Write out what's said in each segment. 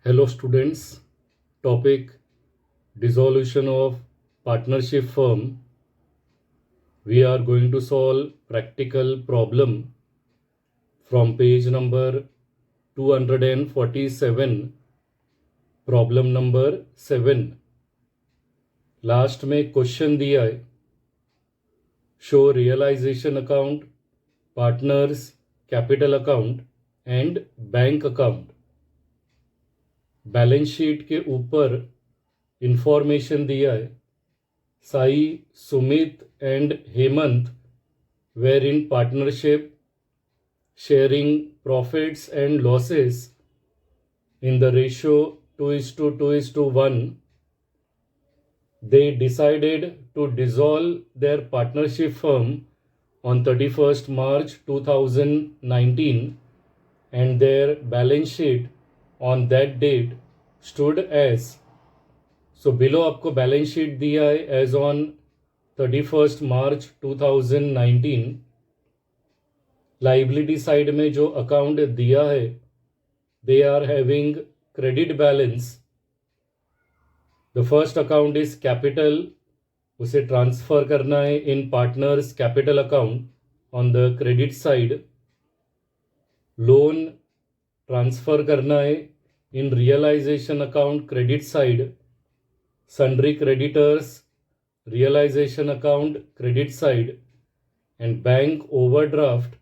Hello students, topic dissolution of partnership firm. We are going to solve practical problem from page number 247, problem number 7. Last में question दिया है, show realisation account, partners capital account and bank account. Balance sheet के ऊपर information दिया है. Sai, Sumit and Hemant were in partnership, sharing profits and losses in the ratio 2:1. They decided to dissolve their partnership firm on 31st March 2019, and their balance sheet on that date stood as. So below आपको balance sheet दिया है as on 31st March 2019. Liability side में जो account दिया है, they are having credit balance. The first account is capital, उसे transfer करना है in partners capital account on the credit side. Loan transfer करना है in realisation account credit side. Sundry creditors realisation account credit side. And bank overdraft,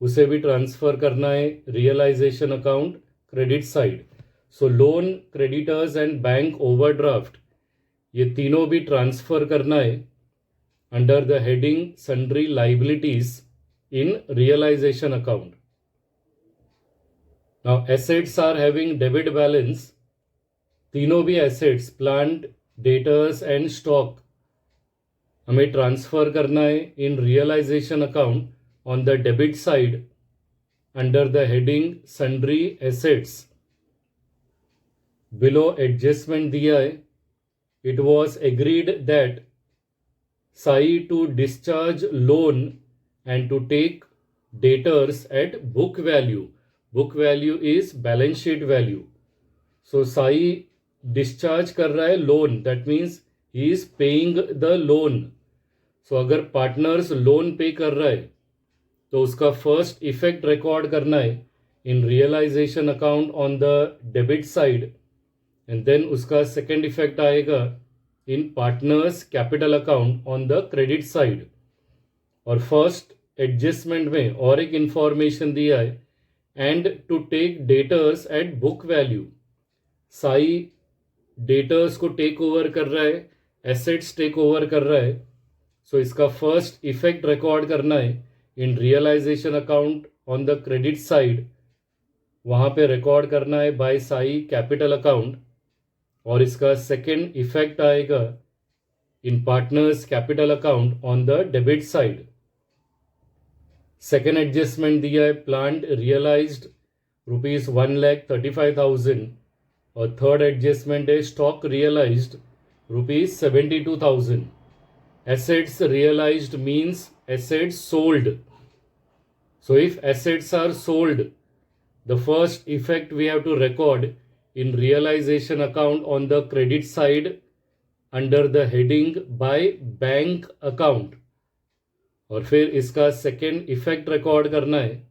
उसे भी transfer करना है realisation account credit side. So loan, creditors and bank overdraft, ये तीनों भी transfer करना है under the heading sundry liabilities in realisation account. Now assets are having debit balance. तीनों भी assets, plant, debtors and stock, हमें ट्रांसफर करना है in realisation account on the debit side under the heading sundry assets. Below adjustment दिया है. It was agreed that Sai to discharge loan and to take debtors at book value. Book value is balance sheet value. So Sai discharge कर रहा है loan, that means he is paying the loan. So अगर partners loan pay कर रहा है तो उसका first effect record करना है in realisation account on the debit side, and then उसका सेकेंड इफेक्ट आएगा in partners capital account on the credit side. और फर्स्ट एडजस्टमेंट में और एक इंफॉर्मेशन दिया है, and to take debtors at book value. Sai debtors को टेक ओवर कर रहा है, एसेट्स टेक ओवर कर रहा है. सो इसका फर्स्ट इफेक्ट रिकॉर्ड करना है in realisation account on the credit side. वहाँ पे रिकॉर्ड करना है बाय साई कैपिटल अकाउंट, और इसका सेकेंड इफेक्ट आएगा in partners capital account on the debit side. Second adjustment दिया है, प्लांट रियलाइज्ड ₹1,35,000, और थर्ड एडजस्टमेंट है stock realised ₹72,000. Assets realised means assets sold. So if assets are sold, the first effect we have to record in realization account on the credit side under the heading by bank account, और फिर इसका second effect record करना है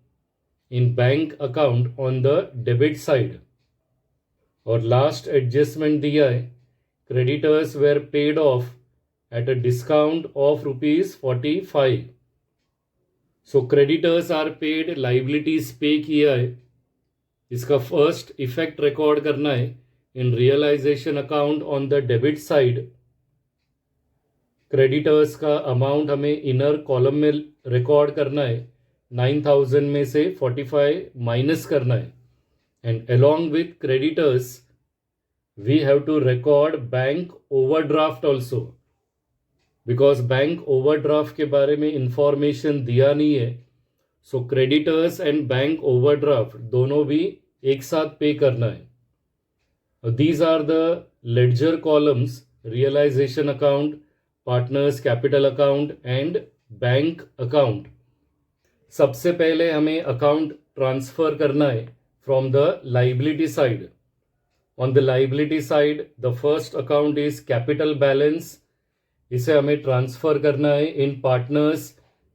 in bank account on the debit side. और last adjustment दिया है, creditors were paid off at a discount of ₹45. So creditors are paid, liabilities pay किया है. इसका फर्स्ट इफेक्ट रिकॉर्ड करना है in realisation account on the debit side. Creditors का amount हमें इनर कॉलम में रिकॉर्ड करना है. 9,000 में से 45 माइनस करना है. And along with creditors we have to record bank overdraft also, because bank overdraft के बारे में इंफॉर्मेशन दिया नहीं है. So creditors and bank overdraft दोनों भी एक साथ पे करना है. These are the ledger columns, realisation account, partners capital account and bank account. सबसे पहले हमें अकाउंट ट्रांसफर करना है from the liability side. On the liability side the first account is capital balance, इसे हमें ट्रांसफर करना है in partners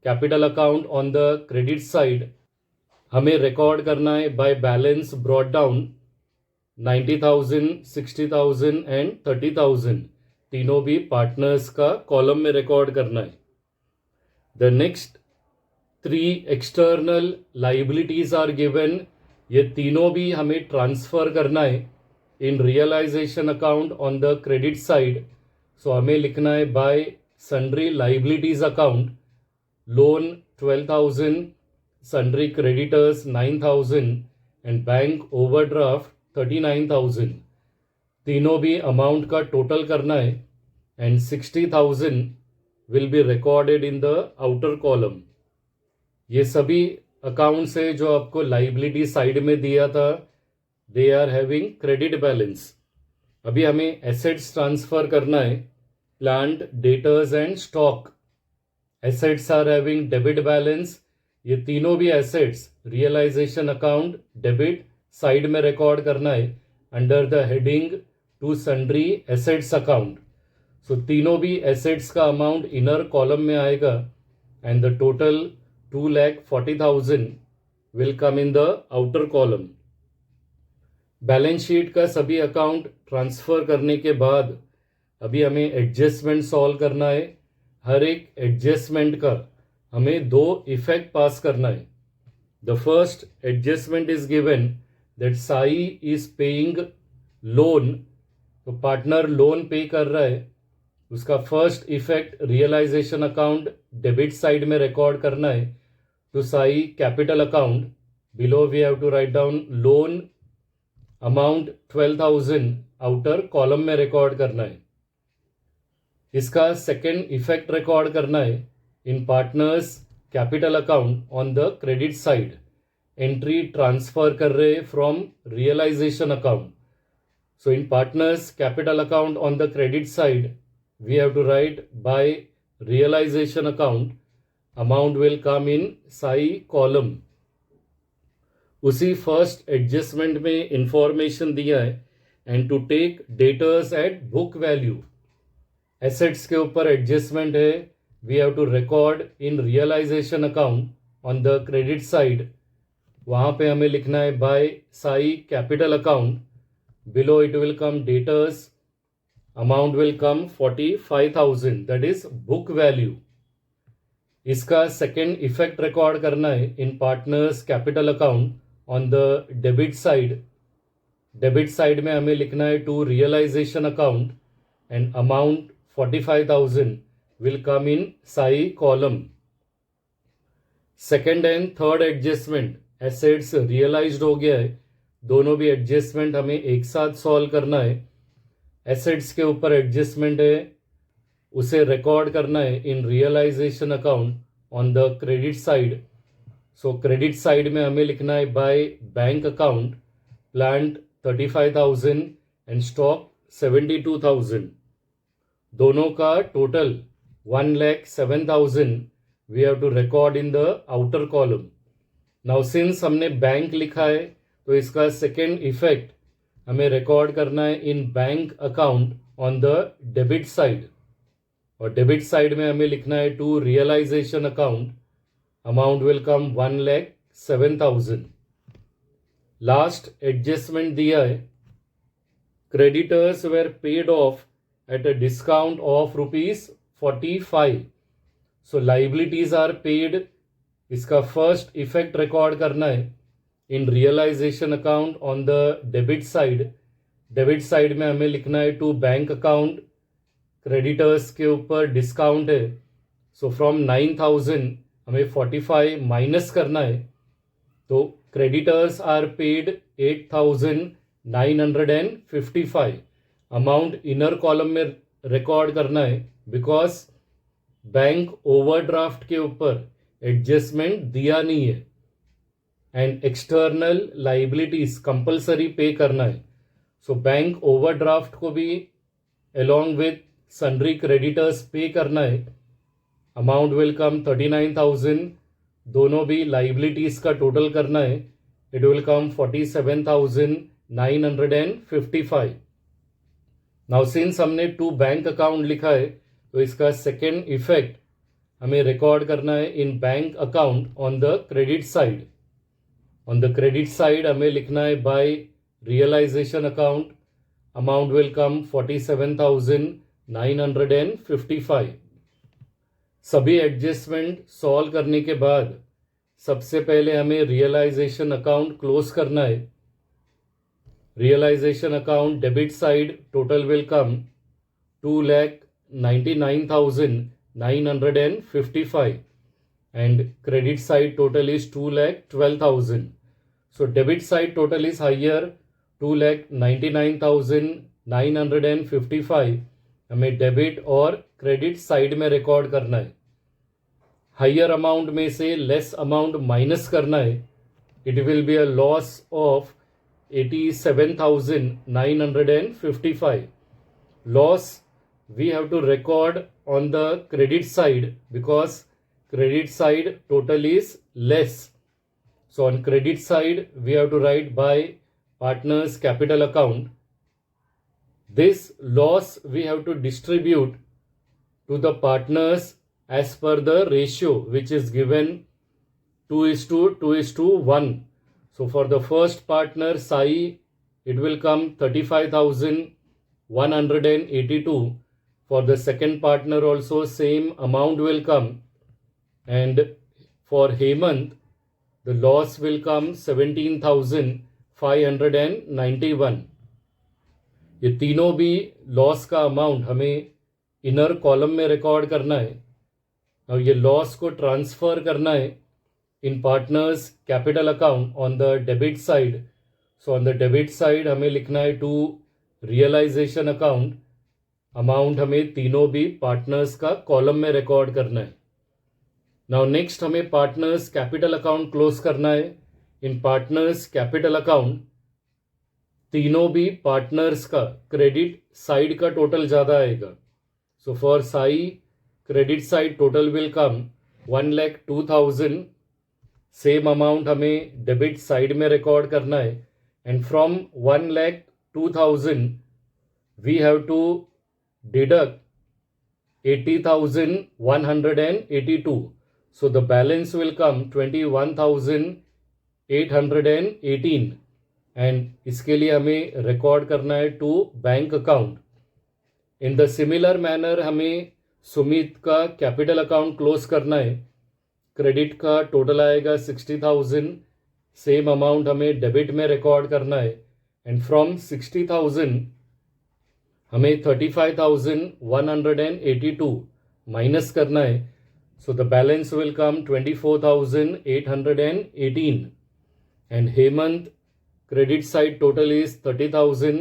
capital account. On the credit side हमें रिकॉर्ड करना है by balance brought down 90,000, 60,000 and 30,000, तीनों भी पार्टनर्स का कॉलम में रिकॉर्ड करना है। The next 3 external liabilities are given, ये तीनों भी हमें ट्रांसफर करना है in realisation account on the credit side. So हमें लिखना है by sundry liabilities account loan 12,000, sundry creditors 9,000 and bank overdraft 39,000, तीनों भी अमाउंट का टोटल करना है and 60,000 will be recorded in the outer column. ये सभी अकाउंट्स है जो आपको लाइबिलिटी साइड में दिया था, they are having credit balance. अभी हमें एसेट्स ट्रांसफर करना है, plant, debtors and stock. Assets are having debit balance, ये तीनों भी assets realisation account debit side में रिकॉर्ड करना है under the heading to sundry assets account. So तीनों भी एसेट्स का अमाउंट इनर कॉलम में आएगा and the total 2,40,000 will come in the outer column. Balance sheet का सभी अकाउंट ट्रांसफर करने के बाद अभी हमें एडजस्टमेंट सॉल्व करना है। हर एक एडजस्टमेंट का हमें 2 इफेक्ट पास करना है। The first adjustment is given that Sai is paying loan, तो पार्टनर लोन पे कर रहा है, उसका first effect realisation account debit side में रिकॉर्ड करना है to Sai capital account. Below we have to write down loan amount 12,000 outer column में record करना है। इसका सेकेंड इफेक्ट रिकॉर्ड करना है in partners capital account on the credit side. Entry transfer कर रहे from realisation account. So in partners capital account on the credit side we have to write by realisation account, amount will come in Sai column. उसी first adjustment में information दिया है and to take debtors at book value. Assets के ऊपर adjustment है, we have to record in realisation account on the credit side. वहाँ पे हमें लिखना है by Sai capital account, below it will come debtors, amount will come 45,000, that is book value. इसका second effect record करना है in partners capital account on the debit side. Debit side में हमें लिखना है to realisation account and amount 45,000 will come in Sai column. Second and third adjustment assets realised हो गया है, दोनों भी एडजस्टमेंट हमें एक साथ सॉल्व करना है। एसेट्स के ऊपर एडजस्टमेंट है, उसे रिकॉर्ड करना है in realisation account on the credit side. So credit side में हमें लिखना है by bank account, plant 35,000 and stock 72,000, दोनों का total 1,07,000 we have to record in the outer column. Now since हमने बैंक लिखा है तो इसका सेकेंड इफेक्ट हमें रिकॉर्ड करना है in bank account on the debit side, और डेबिट साइड में हमें लिखना है to realisation account, amount will come 1,07,000। Last adjustment दिया है, creditors were paid off at a discount of ₹45, so liabilities are paid. इसका फर्स्ट इफेक्ट रिकॉर्ड करना है in realisation account on the debit side. Debit side में हमें लिखना है to bank account, creditors के ऊपर डिस्काउंट है, सो फ्रॉम 9,000 हमें 45 माइनस करना है, तो creditors are paid 8,955, amount inner column में रिकॉर्ड करना है बिकॉज बैंक ओवरड्राफ्ट के ऊपर एडजस्टमेंट दिया नहीं है एंड एक्सटर्नल लाइबिलिटीज कंपलसरी पे करना है। सो बैंक ओवरड्राफ्ट को भी along with sundry creditors पे करना है, अमाउंट विल कम 39,000, दोनों भी लाइबिलिटीज का टोटल करना है, it will come 47,955 955. Now since हमने टू बैंक अकाउंट लिखा है तो इसका सेकेंड इफेक्ट हमें रिकॉर्ड करना है in bank account on the credit side. On the credit side हमें लिखना है by realisation account amount will come 47,955. सभी एडजस्टमेंट सॉल्व करने के बाद सबसे पहले हमें रियलाइजेशन अकाउंट क्लोज करना है. Realisation account debit side total will come 2,99,955 and credit side total is 2,12,000. So debit side total is higher 2,99,955. हमें डेबिट और क्रेडिट साइड में रिकॉर्ड करना है. हायर अमाउंट में से लेस अमाउंट माइनस करना है. It will be a loss of 87,955. Loss we have to record on the credit side because credit side total is less. So on credit side we have to write by partners capital account. This loss we have to distribute to the partners as per the ratio which is given 2:1. So for the first partner Sai it will come 35,182. For the second partner also same amount will come, and for Hemant the loss will come 17,591. ये तीनों भी loss का amount हमें inner column में record करना है और ये लॉस को ट्रांसफर करना है in partners capital account on the debit side. So on the debit side हमें लिखना है टू रियलाइजेशन अकाउंट अमाउंट हमें तीनों भी पार्टनर्स का कॉलम में रिकॉर्ड करना है. नाउ नेक्स्ट हमें पार्टनर्स कैपिटल अकाउंट क्लोज करना है. इन पार्टनर्स कैपिटल अकाउंट तीनों भी पार्टनर्स का क्रेडिट साइड का टोटल ज़्यादा आएगा. So for Sai credit side total will come 1,02,000. Same amount हमें डेबिट साइड में रिकॉर्ड करना है and from 1,02,000 we have to deduct 80,182. So the balance will come 21,818 and इसके लिए हमें रिकॉर्ड करना है to bank account. In the similar manner हमें सुमित का कैपिटल अकाउंट क्लोज करना है. क्रेडिट का टोटल आएगा 60,000. सेम अमाउंट हमें डेबिट में रिकॉर्ड करना है एंड फ्रॉम 60,000 हमें 35,182 माइनस करना है. So the balance will come 24,818 and Hemant credit side total is 30,000.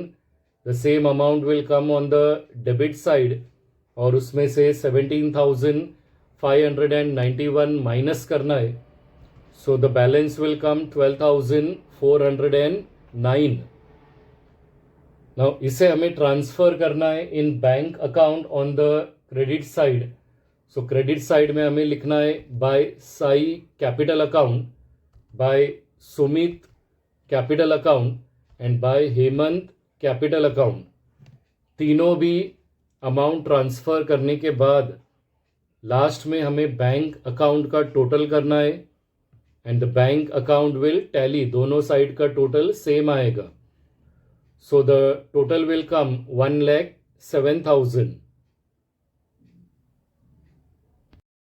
The same amount will come on the debit side और उसमें से 17,591 माइनस करना है. So the balance will come 12,409. Now इसे हमें ट्रांसफर करना है in bank account on the credit side. So credit side में हमें लिखना है by Sai capital account, by Sumit capital account and by Hemant capital account. तीनों भी अमाउंट ट्रांसफ़र करने के बाद लास्ट में हमें बैंक अकाउंट का टोटल करना है and the bank account will tally. दोनों साइड का टोटल सेम आएगा. So the total will come 1,07,000.